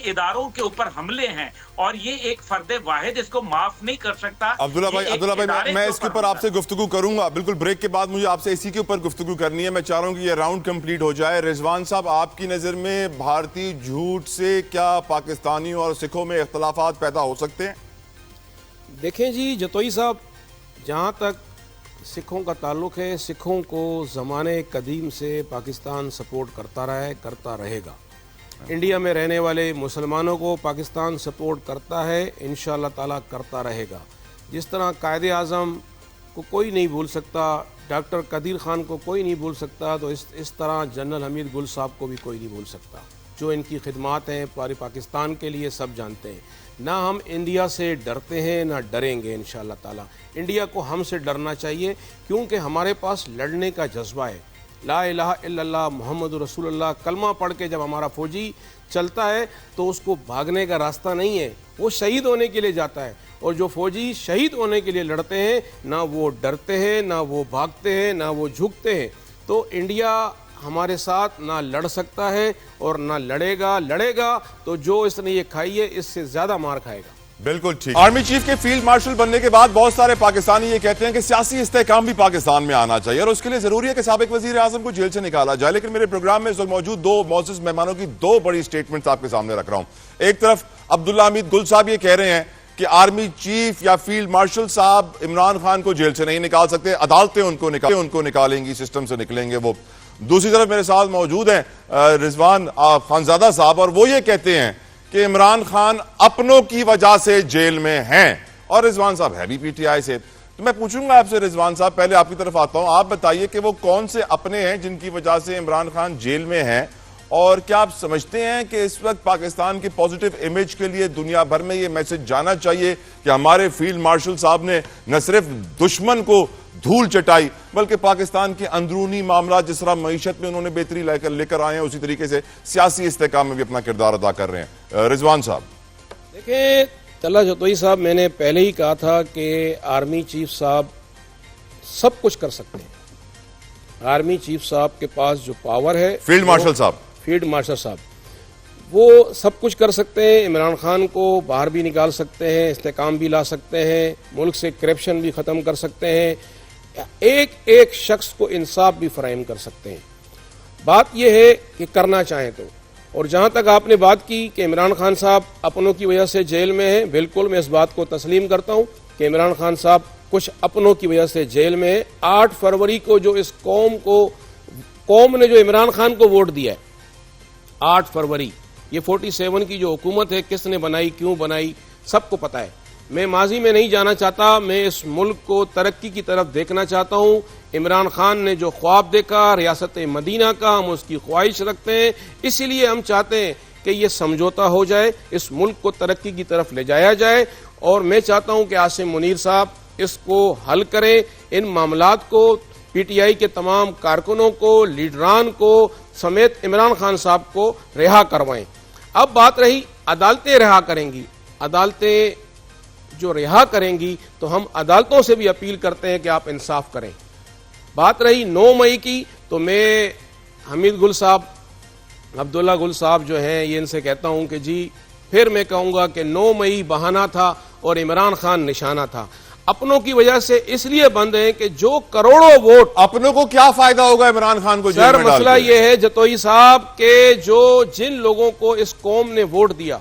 इदारों के ऊपर हमले हैं, और ये एक फर्द वाहिद इसको माफ नहीं कर सकता। अब्दुल्ला भाई मैं इसके ऊपर आपसे गुफ्तगू करूंगा बिल्कुल ब्रेक के बाद। मुझे आपसे इसी के ऊपर गुफ्तगू करनी है। मैं चाह रहा हूं कि ये राउंड कंप्लीट हो जाए। रिजवान साहब, आपकी नजर में भारतीय झूठ से क्या पाकिस्तानियों और सिखों में इख्तलाफात पैदा हो सकते हैं? देखें जी जतोई साहब, जहाँ तक सिखों का ताल्लुक़ है, सिखों को ज़माने कदीम से पाकिस्तान सपोर्ट करता रहा है, करता रहेगा। इंडिया में रहने वाले मुसलमानों को पाकिस्तान सपोर्ट करता है, इंशाअल्लाह ताला करता रहेगा। जिस तरह कायदे आज़म को कोई नहीं भूल सकता, डॉक्टर कदीर ख़ान को कोई नहीं भूल सकता, तो इस तरह जनरल हमीद गुल साहब को भी कोई नहीं भूल सकता। जो इनकी खिदमात हैं पूरे पाकिस्तान के लिए सब जानते हैं। ना हम इंडिया से डरते हैं ना डरेंगे इंशाअल्लाह ताला। इंडिया को हमसे डरना चाहिए, क्योंकि हमारे पास लड़ने का जज्बा है। ला इलाहा इल्लल्लाह मुहम्मदुर रसूलुल्लाह कलमा पढ़ के जब हमारा फ़ौजी चलता है तो उसको भागने का रास्ता नहीं है, वो शहीद होने के लिए जाता है। और जो फ़ौजी शहीद होने के लिए लड़ते हैं, ना वो डरते हैं, ना वो भागते हैं, ना वो झुकते हैं। तो इंडिया हमारे साथ ना लड़ सकता है और ना लड़ेगा तो जो इसने ये खाई है इससे ज़्यादा मार खाएगा। बिल्कुल ठीक। आर्मी चीफ के फील्ड मार्शल बनने के बाद बहुत सारे पाकिस्तानी ये कहते हैं कि सियासी इस्तेहकाम भी पाकिस्तान में आना चाहिए, और उसके लिए जरूरी है कि साबिक वजीर आजम को जेल से निकाला जाए। लेकिन मेरे प्रोग्राम में इस वक्त मौजूद 2 मोअज़्ज़ज़ मेहमानों की 2 बड़ी स्टेटमेंट्स आपके सामने रख रहा हूं। एक तरफ अब्दुल्ला हमीद गुल साहब ये कह रहे हैं कि आर्मी चीफ या फील्ड मार्शल साहब इमरान खान को जेल से नहीं निकाल सकते, अदालतें उनको निकालेंगी, सिस्टम से निकलेंगे वो। दूसरी तरफ मेरे साथ मौजूद हैं रिजवान खानजादा साहब, और वो ये कहते हैं कि इमरान खान अपनों की वजह से जेल में हैं, और रिजवान साहब है भी पीटीआई से। तो मैं पूछूंगा आपसे रिजवान साहब, पहले आपकी तरफ आता हूं, आप बताइए कि वो कौन से अपने हैं जिनकी वजह से इमरान खान जेल में हैं, और क्या आप समझते हैं कि इस वक्त पाकिस्तान की पॉजिटिव इमेज के लिए दुनिया भर में ये मैसेज जाना चाहिए कि हमारे फील्ड मार्शल साहब ने न सिर्फ दुश्मन को धूल चटाई बल्कि पाकिस्तान के अंदरूनी मामला जिस तरह मईशत में उन्होंने बेहतरी लेकर आए हैं उसी तरीके से सियासी इस्तेकाम में भी अपना किरदार अदा कर रहे हैं। रिजवान साहब देखिए तल्ला जतोई साहब, मैंने पहले ही कहा था कि आर्मी चीफ साहब सब कुछ कर सकते हैं। आर्मी चीफ साहब के पास जो पावर है, फील्ड मार्शल साहब वो सब कुछ कर सकते हैं। इमरान खान को बाहर भी निकाल सकते हैं, इस्तेकाम भी ला सकते हैं, मुल्क से करप्शन भी खत्म कर सकते हैं, एक एक शख्स को इंसाफ भी फराहम कर सकते हैं। बात यह है कि करना चाहें तो। और जहां तक आपने बात की कि इमरान खान साहब अपनों की वजह से जेल में हैं, बिल्कुल मैं इस बात को तस्लीम करता हूं कि इमरान खान साहब कुछ अपनों की वजह से जेल में है। 8 फरवरी को जो इस कौम ने जो इमरान खान को वोट दिया है, 8 फरवरी, ये 47 की जो हुकूमत है किसने बनाई, क्यों बनाई, सबको पता है। मैं माजी में नहीं जाना चाहता, मैं इस मुल्क को तरक्की की तरफ देखना चाहता हूं। इमरान खान ने जो ख्वाब देखा रियासत मदीना का, हम उसकी ख्वाहिश रखते हैं, इसीलिए हम चाहते हैं कि ये समझौता हो जाए, इस मुल्क को तरक्की की तरफ ले जाया जाए। और मैं चाहता हूं कि आसिम मुनीर साहब इसको हल करें, इन मामलात को पीटीआई के तमाम कारकुनों को, लीडरान को समेत इमरान खान साहब को रिहा करवाएं। अब बात रही अदालतें रिहा करेंगी, अदालतें जो रिहा करेंगी तो हम अदालतों से भी अपील करते हैं कि आप इंसाफ करें। बात रही 9 मई की, तो मैं हमीद गुल साहब, अब्दुल्ला गुल साहब जो हैं, ये इनसे कहता हूं कि जी फिर मैं कहूंगा कि 9 मई बहाना था और इमरान खान निशाना था। अपनों की वजह से इसलिए बंद है कि जो करोड़ों वोट, अपनों को क्या फायदा होगा इमरान खान को जेल सर में डाल मसला के? यह है जतोई साहब के जिन लोगों को इस कौम ने वोट दिया,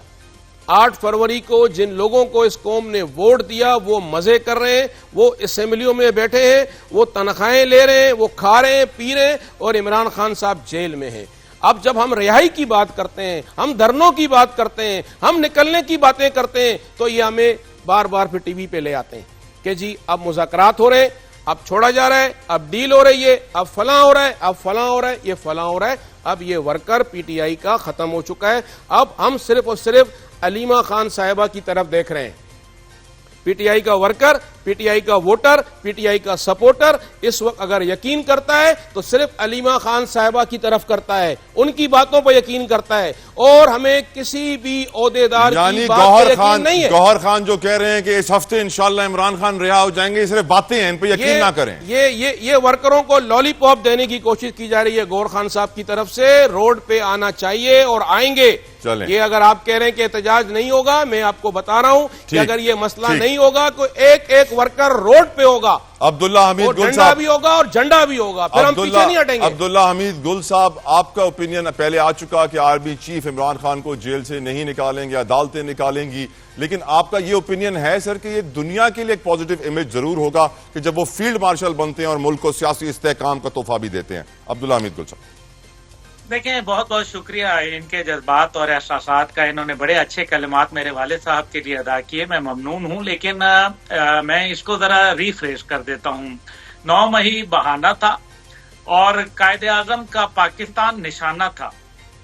8 फरवरी को जिन लोगों को इस कौम ने वोट दिया वो मजे कर रहे हैं, वो असेंबलियों में बैठे हैं, वो तनख्वाहें ले रहे हैं, वो खा रहे हैं, पी रहे हैं, और इमरान खान साहब जेल में हैं। अब जब हम रिहाई की बात करते हैं, हम धरनों की बात करते हैं, हम निकलने की बातें करते हैं, तो ये हमें बार बार फिर टीवी पे ले आते हैं कि जी अब मुज़ाकरात हो रहे हैं, अब छोड़ा जा रहा है, अब डील हो रही है, अब फलां हो रहा है, अब फलां हो रहा है, ये फलां हो रहा है। अब ये वर्कर पीटीआई का खत्म हो चुका है। अब हम सिर्फ और सिर्फ अलीमा खान साहिबा की तरफ देख रहे हैं। पीटीआई का वर्कर, पीटीआई का वोटर, पीटीआई का सपोर्टर इस वक्त अगर यकीन करता है तो सिर्फ अलीमा खान साहिबा की तरफ करता है, उनकी बातों पर यकीन करता है, और हमें किसी भी ओहदेदार की बात पर यकीन नहीं है। गौहर खान जो कह रहे हैं कि इस हफ्ते इंशाल्लाह इमरान खान रिहा हो जाएंगे, ये सिर्फ बातें हैं, इन पर यकीन ना करें। ये वर्करों को लॉलीपॉप देने की कोशिश की जा रही है गौहर खान साहब की तरफ से। रोड पे आना चाहिए और आएंगे। ये अगर आप कह रहे हैं कि एहतजाज नहीं होगा, मैं आपको बता रहा हूं कि अगर ये मसला नहीं होगा तो एक एक वर्कर रोड पे होगा, अब्दुल्ला हमीद गुल झंडा भी होगा और झंडा भी होगा, फिर हम पीछे नहीं हटेंगे। अब्दुल्ला हमीद गुल साहब, आपका ओपिनियन पहले आ चुका कि आर्मी चीफ इमरान खान को जेल से नहीं निकालेंगे, अदालतें निकालेंगी, लेकिन आपका ये ओपिनियन है सर कि ये दुनिया के लिए एक पॉजिटिव इमेज जरूर होगा कि जब वो फील्ड मार्शल बनते हैं और मुल्क को सियासी इस्तेहकाम का तोहफा भी देते हैं। अब्दुल्ला हमीद गुल साहब देखें, बहुत बहुत शुक्रिया इनके जज्बात और एहसासात का। इन्होंने बड़े अच्छे कलिमात मेरे वालिद साहब के लिए अदा किए, मैं ममनून हूं। लेकिन मैं इसको जरा रिफ्रेश कर देता हूं। 9 मई बहाना था और कायदे आजम का पाकिस्तान निशाना था,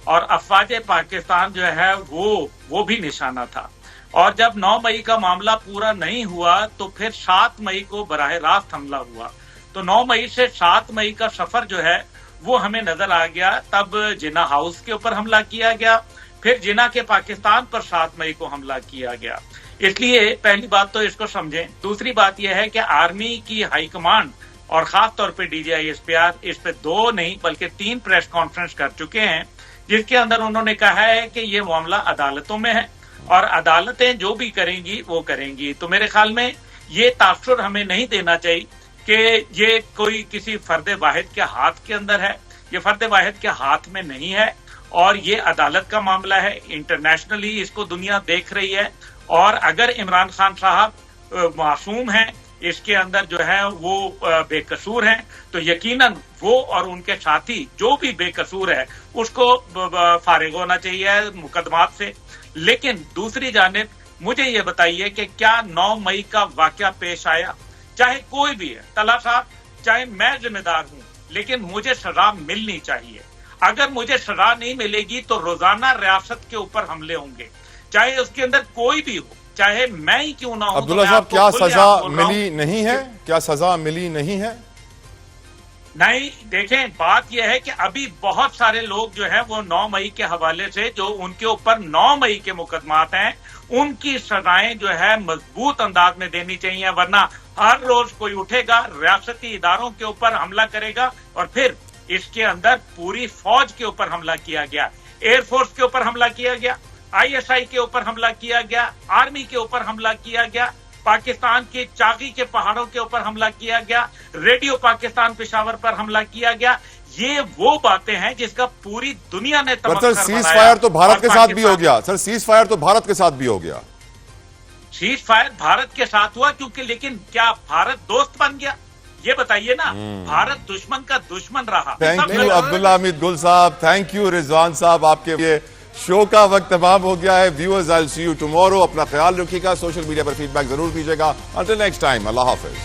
और अफवाज पाकिस्तान जो है वो भी निशाना था। और जब 9 मई का मामला पूरा नहीं हुआ तो फिर 7 मई को बराह रास्त हमला हुआ। तो 9 मई से 7 मई का सफर जो है वो हमें नजर आ गया। तब जिन्ना हाउस के ऊपर हमला किया गया, फिर जिन्ना के पाकिस्तान पर 7 मई को हमला किया गया। इसलिए पहली बात तो इसको समझें। दूसरी बात यह है कि आर्मी की हाई कमांड और खास तौर पे DGI-SPR इस पे 2 नहीं बल्कि 3 प्रेस कॉन्फ्रेंस कर चुके हैं, जिसके अंदर उन्होंने कहा है कि ये मामला अदालतों में है और अदालतें जो भी करेंगी वो करेंगी। तो मेरे ख्याल में ये तासुर हमें नहीं देना चाहिए कि ये कोई किसी फर्द वाहिद के हाथ के अंदर है। ये फर्द वाहिद के हाथ में नहीं है और ये अदालत का मामला है। इंटरनेशनली इसको दुनिया देख रही है, और अगर इमरान खान साहब मासूम हैं, इसके अंदर जो है वो बेकसूर हैं, तो यकीनन वो और उनके साथी जो भी बेकसूर है उसको फारिग होना चाहिए मुकदमात से। लेकिन दूसरी जानिब मुझे ये बताइए कि क्या 9 मई का वाकया पेश आया? चाहे कोई भी है, तला साहब, चाहे मैं जिम्मेदार हूं, लेकिन मुझे सजा मिलनी चाहिए। अगर मुझे सजा नहीं मिलेगी तो रोजाना रियासत के ऊपर हमले होंगे, चाहे उसके अंदर कोई भी हो, चाहे मैं ही क्यों ना हूं। अब्दुल्ला साहब, क्या सजा मिली नहीं है? क्या सजा मिली नहीं है? नहीं, देखें, बात यह है कि अभी बहुत सारे लोग जो हैं वो 9 मई के हवाले से जो उनके ऊपर 9 मई के मुकदमात हैं, उनकी सजाएं जो है मजबूत अंदाज में देनी चाहिए, वरना हर रोज कोई उठेगा, रियासती इदारों के ऊपर हमला करेगा और फिर इसके अंदर पूरी फौज के ऊपर हमला किया गया, एयरफोर्स के ऊपर हमला किया गया, ISI के ऊपर हमला किया गया, आर्मी के ऊपर हमला किया गया, पाकिस्तान के चागी के पहाड़ों के ऊपर हमला किया गया, रेडियो पाकिस्तान पेशावर पर हमला किया गया। ये वो बातें हैं जिसका पूरी दुनिया ने सर, सीज फायर तो भारत के साथ भी हो गया। सर, सीज फायर तो भारत के साथ भी हो गया। सीज फायर भारत के साथ हुआ क्योंकि, लेकिन क्या भारत दोस्त बन गया? ये बताइए ना, भारत दुश्मन का दुश्मन रहा। थैंक यू अब्दुल्ला हमीद गुल साहब, थैंक यू रिजवान साहब। आपके ये शो का वक्त तमाम हो गया है। Viewers, I will see you tomorrow. अपना ख्याल रखिएगा, सोशल मीडिया पर फीडबैक जरूर दीजिएगा। अंटिल नेक्स्ट टाइम, अल्लाह हाफिज।